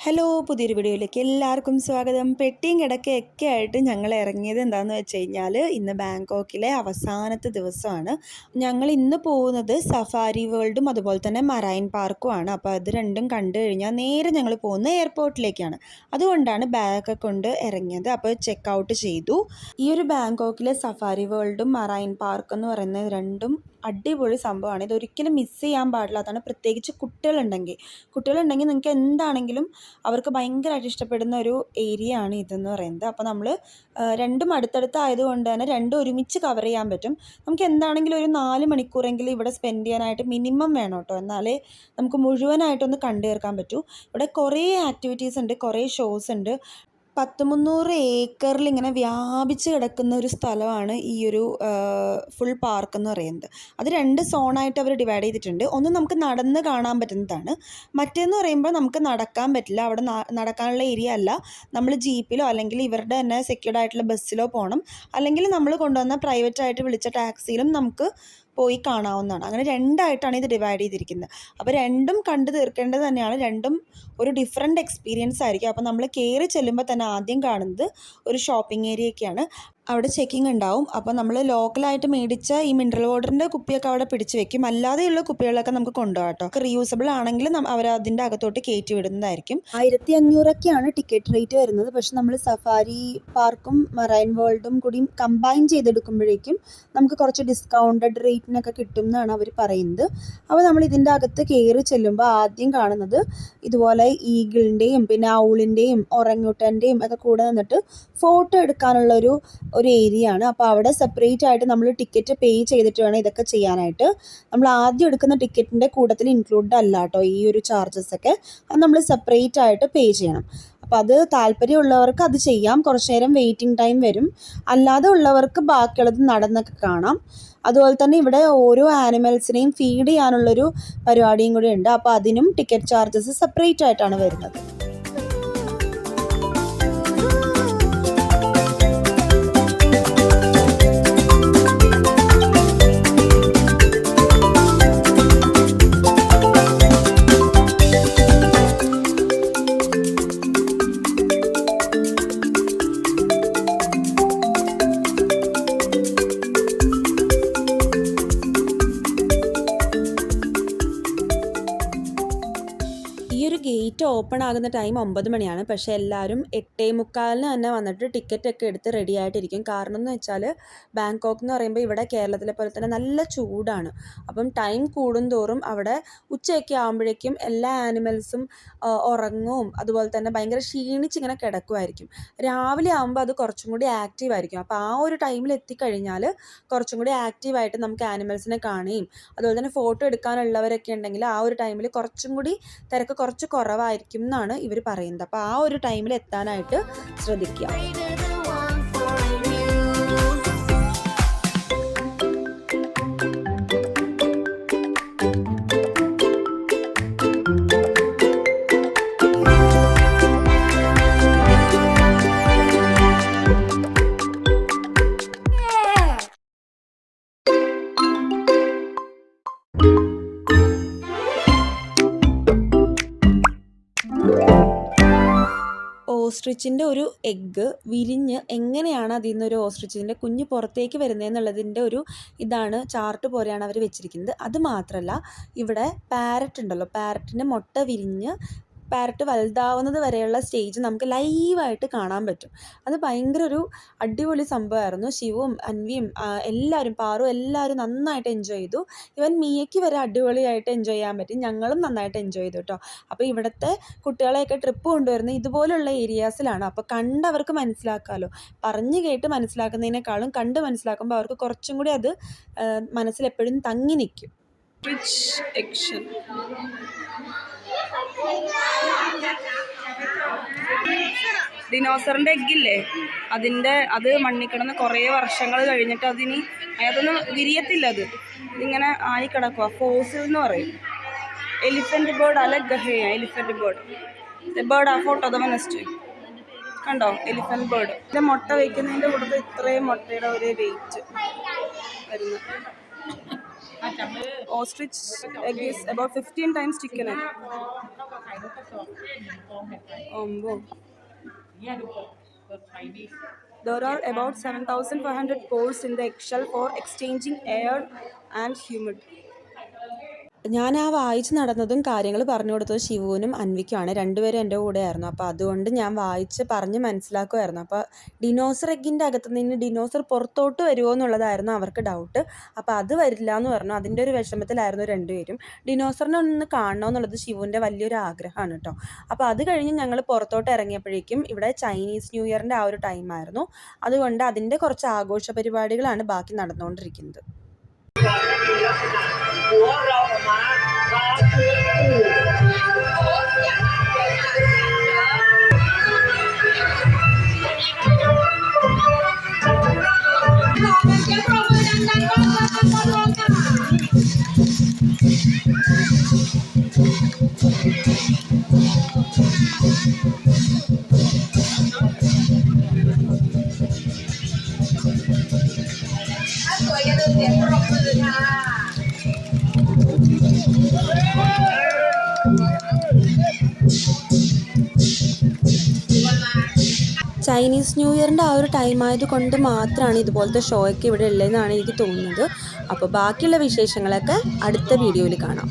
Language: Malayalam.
ഹലോ, പുതിയൊരു വീഡിയോയിലേക്ക് എല്ലാവർക്കും സ്വാഗതം. പെട്ടിയും കിടക്കയൊക്കെ ആയിട്ട് ഞങ്ങൾ ഇറങ്ങിയത് എന്താണെന്ന് വെച്ച് കഴിഞ്ഞാൽ, ഇന്ന് ബാങ്കോക്കിലെ അവസാനത്തെ ദിവസമാണ്. ഞങ്ങൾ ഇന്ന് പോകുന്നത് സഫാരി വേൾഡും അതുപോലെ തന്നെ മറൈൻ പാർക്കുമാണ്. അപ്പോൾ അത് രണ്ടും കണ്ടു കഴിഞ്ഞാൽ നേരെ ഞങ്ങൾ പോകുന്നത് എയർപോർട്ടിലേക്കാണ്. അതുകൊണ്ടാണ് ബാഗൊക്കെ കൊണ്ട് ഇറങ്ങിയത്. അപ്പോൾ ചെക്ക് ഔട്ട് ചെയ്തു. ഈ ഒരു ബാങ്കോക്കിലെ സഫാരി വേൾഡും മറൈൻ പാർക്ക് എന്ന് പറയുന്നത് രണ്ടും അടിപൊളി സംഭവമാണ്. ഇതൊരിക്കലും മിസ് ചെയ്യാൻ പാടില്ലാത്തതാണ്. പ്രത്യേകിച്ച് കുട്ടികളുണ്ടെങ്കിൽ നിങ്ങൾക്ക് എന്താണെങ്കിലും അവർക്ക് ഭയങ്കരമായിട്ട് ഇഷ്ടപ്പെടുന്ന ഒരു ഏരിയ ആണ് ഇതെന്ന് പറയുന്നത്. അപ്പോൾ നമ്മൾ രണ്ടും അടുത്തടുത്തായതുകൊണ്ട് തന്നെ രണ്ടും ഒരുമിച്ച് കവർ ചെയ്യാൻ പറ്റും. നമുക്ക് എന്താണെങ്കിലും ഒരു 4 മണിക്കൂറെങ്കിലും ഇവിടെ സ്പെൻഡ് ചെയ്യാനായിട്ട് മിനിമം വേണം കേട്ടോ. എന്നാലേ നമുക്ക് മുഴുവനായിട്ടൊന്ന് കണ്ടു തീർക്കാൻ പറ്റൂ. ഇവിടെ കുറേ ആക്ടിവിറ്റീസ് ഉണ്ട്, കുറേ ഷോസ് ഉണ്ട്. 300 ഏക്കറിൽ ഇങ്ങനെ വ്യാപിച്ച് കിടക്കുന്ന ഒരു സ്ഥലമാണ് ഈ ഒരു ഫുൾ പാർക്ക് എന്ന് പറയുന്നത്. അത് 2 സോണായിട്ട് അവർ ഡിവൈഡ് ചെയ്തിട്ടുണ്ട്. ഒന്ന് നമുക്ക് നടന്ന് കാണാൻ പറ്റുന്നതാണ്, മറ്റേന്ന് പറയുമ്പോൾ നമുക്ക് നടക്കാൻ പറ്റില്ല. അവിടെ നടക്കാനുള്ള ഏരിയ അല്ല. നമ്മൾ ജീപ്പിലോ അല്ലെങ്കിൽ ഇവരുടെ തന്നെ സെക്യൂർഡ് ആയിട്ടുള്ള ബസ്സിലോ പോകണം, അല്ലെങ്കിൽ നമ്മൾ കൊണ്ടുവന്ന പ്രൈവറ്റായിട്ട് വിളിച്ച ടാക്സിയിലും നമുക്ക് പോയി കാണാവുന്നതാണ്. അങ്ങനെ 2ആയിട്ടാണ് ഇത് ഡിവൈഡ് ചെയ്തിരിക്കുന്നത്. അപ്പോൾ രണ്ടും കണ്ടു തീർക്കേണ്ടത് തന്നെയാണ്. രണ്ടും ഒരു ഡിഫറെൻറ്റ് എക്സ്പീരിയൻസ് ആയിരിക്കും. അപ്പോൾ നമ്മൾ കയറി ചെല്ലുമ്പോൾ തന്നെ ആദ്യം കാണുന്നത് ഒരു ഷോപ്പിംഗ് ഏരിയയൊക്കെയാണ്. അവിടെ ചെക്കിംഗ് ഉണ്ടാവും. അപ്പോൾ നമ്മൾ ലോക്കലായിട്ട് മേടിച്ച ഈ മിനറൽ വാട്ടറിൻ്റെ കുപ്പിയൊക്കെ അവിടെ പിടിച്ച് വെക്കും. അല്ലാതെയുള്ള കുപ്പികളൊക്കെ നമുക്ക് കൊണ്ടുപോകാം കേട്ടോ. റീയൂസബിൾ ആണെങ്കിൽ അവർ അതിൻ്റെ അകത്തോട്ട് കയറ്റി വിടുന്നതായിരിക്കും. 1500 ടിക്കറ്റ് റേറ്റ് വരുന്നത്. പക്ഷെ നമ്മൾ സഫാരി പാർക്കും മറൈൻ വേൾഡും കൂടി കമ്പൈൻ ചെയ്തെടുക്കുമ്പോഴേക്കും നമുക്ക് കുറച്ച് ഡിസ്കൗണ്ടഡ് റേറ്റിനൊക്കെ കിട്ടും എന്നാണ് അവർ പറയുന്നത്. അപ്പോൾ നമ്മൾ ഇതിൻ്റെ അകത്ത് കയറി ചെല്ലുമ്പോൾ ആദ്യം കാണുന്നത് ഇതുപോലെ ഈഗിളിൻ്റെയും പിന്നെ ഔളിൻ്റെയും ഒറങ്ങുട്ടൻ്റെയും ഒക്കെ കൂടെ നിന്നിട്ട് ഫോട്ടോ എടുക്കാനുള്ളൊരു ഏരിയ ആണ്. അപ്പോൾ അവിടെ സെപ്പറേറ്റ് ആയിട്ട് നമ്മൾ ടിക്കറ്റ് പേ ചെയ്തിട്ട് വേണം ഇതൊക്കെ ചെയ്യാനായിട്ട്. നമ്മൾ ആദ്യം എടുക്കുന്ന ടിക്കറ്റിൻ്റെ കൂട്ടത്തിൽ ഇൻക്ലൂഡ് അല്ല കേട്ടോ ഈ ഒരു ചാർജസ് ഒക്കെ. അത് നമ്മൾ സെപ്പറേറ്റ് ആയിട്ട് പേ ചെയ്യണം. അപ്പോൾ അത് താല്പര്യമുള്ളവർക്ക് അത് ചെയ്യാം. കുറച്ച് നേരം വെയിറ്റിംഗ് ടൈം വരും. അല്ലാതെ ഉള്ളവർക്ക് ബാക്കിയുള്ളത് നടന്നൊക്കെ കാണാം. അതുപോലെ തന്നെ ഇവിടെ ഓരോ ആനിമൽസിനെയും ഫീഡ് ചെയ്യാനുള്ളൊരു പരിപാടിയും കൂടി ഉണ്ട്. അപ്പോൾ അതിനും ടിക്കറ്റ് ചാർജസ് സെപ്പറേറ്റ് ആയിട്ടാണ് വരുന്നത്. ഗേറ്റ് ഓപ്പൺ ആകുന്ന ടൈം 9 മണിയാണ്. പക്ഷേ എല്ലാവരും 8:45 തന്നെ വന്നിട്ട് ടിക്കറ്റൊക്കെ എടുത്ത് റെഡി ആയിട്ടിരിക്കും. കാരണം എന്ന് വെച്ചാൽ ബാങ്കോക്ക് എന്ന് പറയുമ്പോൾ ഇവിടെ കേരളത്തിലെ പോലെ തന്നെ നല്ല ചൂടാണ്. അപ്പം ടൈം കൂടുന്തോറും അവിടെ ഉച്ചയൊക്കെ ആകുമ്പോഴേക്കും എല്ലാ ആനിമൽസും ഉറങ്ങും. അതുപോലെ തന്നെ ഭയങ്കര ക്ഷീണിച്ചിങ്ങനെ കിടക്കുമായിരിക്കും. രാവിലെ ആകുമ്പോൾ അത് കുറച്ചും കൂടി ആക്റ്റീവ് ആയിരിക്കും. അപ്പോൾ ആ ഒരു ടൈമിൽ എത്തിക്കഴിഞ്ഞാൽ കുറച്ചും കൂടി ആക്റ്റീവായിട്ട് നമുക്ക് ആനിമൽസിനെ കാണുകയും അതുപോലെ തന്നെ ഫോട്ടോ എടുക്കാനുള്ളവരൊക്കെ ഉണ്ടെങ്കിൽ ആ ഒരു ടൈമിൽ കുറച്ചും കൂടി തിരക്ക് കുറച്ച് കുറവായിരിക്കും എന്നാണ് ഇവർ പറയുന്നത്. അപ്പോൾ ആ ഒരു ടൈമിൽ എത്താനായിട്ട് ശ്രദ്ധിക്കുക. ഓസ്ട്രിച്ചിൻ്റെ ഒരു എഗ്ഗ് വിരിഞ്ഞ് എങ്ങനെയാണ് അതിൽ നിന്നൊരു ഓസ്ട്രിച്ചിൻ്റെ കുഞ്ഞ് പുറത്തേക്ക് വരുന്നതെന്നുള്ളതിൻ്റെ ഒരു ചാർട്ട് പോലെയാണ് അവർ വെച്ചിരിക്കുന്നത്. അത് മാത്രമല്ല ഇവിടെ പാരറ്റ് ഉണ്ടല്ലോ, പാരറ്റിൻ്റെ മുട്ട വിരിഞ്ഞ് പാരറ്റ് വലുതാവുന്നത് വരെയുള്ള സ്റ്റേജ് നമുക്ക് ലൈവായിട്ട് കാണാൻ പറ്റും. അത് ഭയങ്കര ഒരു അടിപൊളി സംഭവമായിരുന്നു. ശിവും അൻവിയും എല്ലാവരും പാറും എല്ലാവരും നന്നായിട്ട് എൻജോയ് ചെയ്തു. ഇവൻ മിയയ്ക്ക് വരെ അടിപൊളിയായിട്ട് എൻജോയ് ചെയ്യാൻ പറ്റി. ഞങ്ങളും നന്നായിട്ട് എൻജോയ് ചെയ്തു കേട്ടോ. അപ്പോൾ ഇവിടുത്തെ കുട്ടികളെയൊക്കെ ട്രിപ്പ് കൊണ്ടുവരുന്നത് ഇതുപോലുള്ള ഏരിയാസിലാണ്. അപ്പോൾ കണ്ടവർക്ക് മനസ്സിലാക്കാമല്ലോ. പറഞ്ഞു കേട്ട് മനസ്സിലാക്കുന്നതിനേക്കാളും കണ്ട് മനസ്സിലാക്കുമ്പോൾ അവർക്ക് കുറച്ചും കൂടി അത് മനസ്സിലെപ്പോഴും തങ്ങി നിൽക്കും. ഡിനോസറിൻ്റെ എഗ്ഗില്ലേ, അത് മണ്ണിൽ കിടന്ന് കുറേ വർഷങ്ങൾ കഴിഞ്ഞിട്ട് അതൊന്നും വിരിയത്തില്ല. ഇതിങ്ങനെ ആയി കിടക്കുക. ഫോസിൽ എന്ന് പറയും. എലിഫൻറ്റ് ബേർഡ് അല്ല, ഗഹയ എലിഫൻറ്റ് ബേർഡ് ആ ഫോട്ടോ നെക്സ്റ്റ് കണ്ടോ, എലിഫൻറ്റ് ബേർഡ്. ഇതിൻ്റെ മുട്ട വയ്ക്കുന്നതിൻ്റെ കൂടെ ഇത്രയും മുട്ടയുടെ ഒരു വെയിറ്റ് വരുന്നത്. Ostrich egg is about 15 times chicken egg. There are about 7,500 pores in the eggshell for exchanging air and humid. ഞാൻ ആ വായിച്ച് നടന്നതും കാര്യങ്ങൾ പറഞ്ഞു കൊടുത്തത് ശിവുവിനും അൻവിക്കുമാണ്. രണ്ടുപേരും എൻ്റെ കൂടെയായിരുന്നു. അപ്പോൾ അതുകൊണ്ട് ഞാൻ വായിച്ച് പറഞ്ഞ് മനസ്സിലാക്കുമായിരുന്നു. അപ്പോൾ ഡിനോസർ എഗ്ഗിൻ്റെ അകത്ത് നിന്ന് ഡിനോസർ പുറത്തോട്ട് വരുമോ എന്നുള്ളതായിരുന്നു അവർക്ക് ഡൗട്ട്. അപ്പോൾ അത് വരില്ല എന്ന് പറഞ്ഞു. അതിൻ്റെ ഒരു വിഷമത്തിലായിരുന്നു രണ്ടുപേരും. ഡിനോസറിനെ ഒന്ന് കാണണമെന്നുള്ളത് ശിവുവിൻ്റെ വലിയൊരു ആഗ്രഹമാണ് കേട്ടോ. അപ്പോൾ അത് കഴിഞ്ഞ് ഞങ്ങൾ പുറത്തോട്ട് ഇറങ്ങിയപ്പോഴേക്കും ഇവിടെ ചൈനീസ് ന്യൂ ഇയറിൻ്റെ ആ ഒരു ടൈമായിരുന്നു. അതുകൊണ്ട് അതിൻ്റെ കുറച്ച് ആഘോഷ പരിപാടികളാണ് ബാക്കി നടന്നുകൊണ്ടിരിക്കുന്നത്. ചൈനീസ് ന്യൂ ഇയറിൻ്റെ ആ ഒരു ടൈം ആയതുകൊണ്ട് മാത്രമാണ് ഇതുപോലത്തെ ഷോയൊക്കെ ഇവിടെ ഉള്ളതെന്നാണ് എനിക്ക് തോന്നുന്നത്. അപ്പോൾ ബാക്കിയുള്ള വിശേഷങ്ങളൊക്കെ അടുത്ത വീഡിയോയിൽ കാണാം.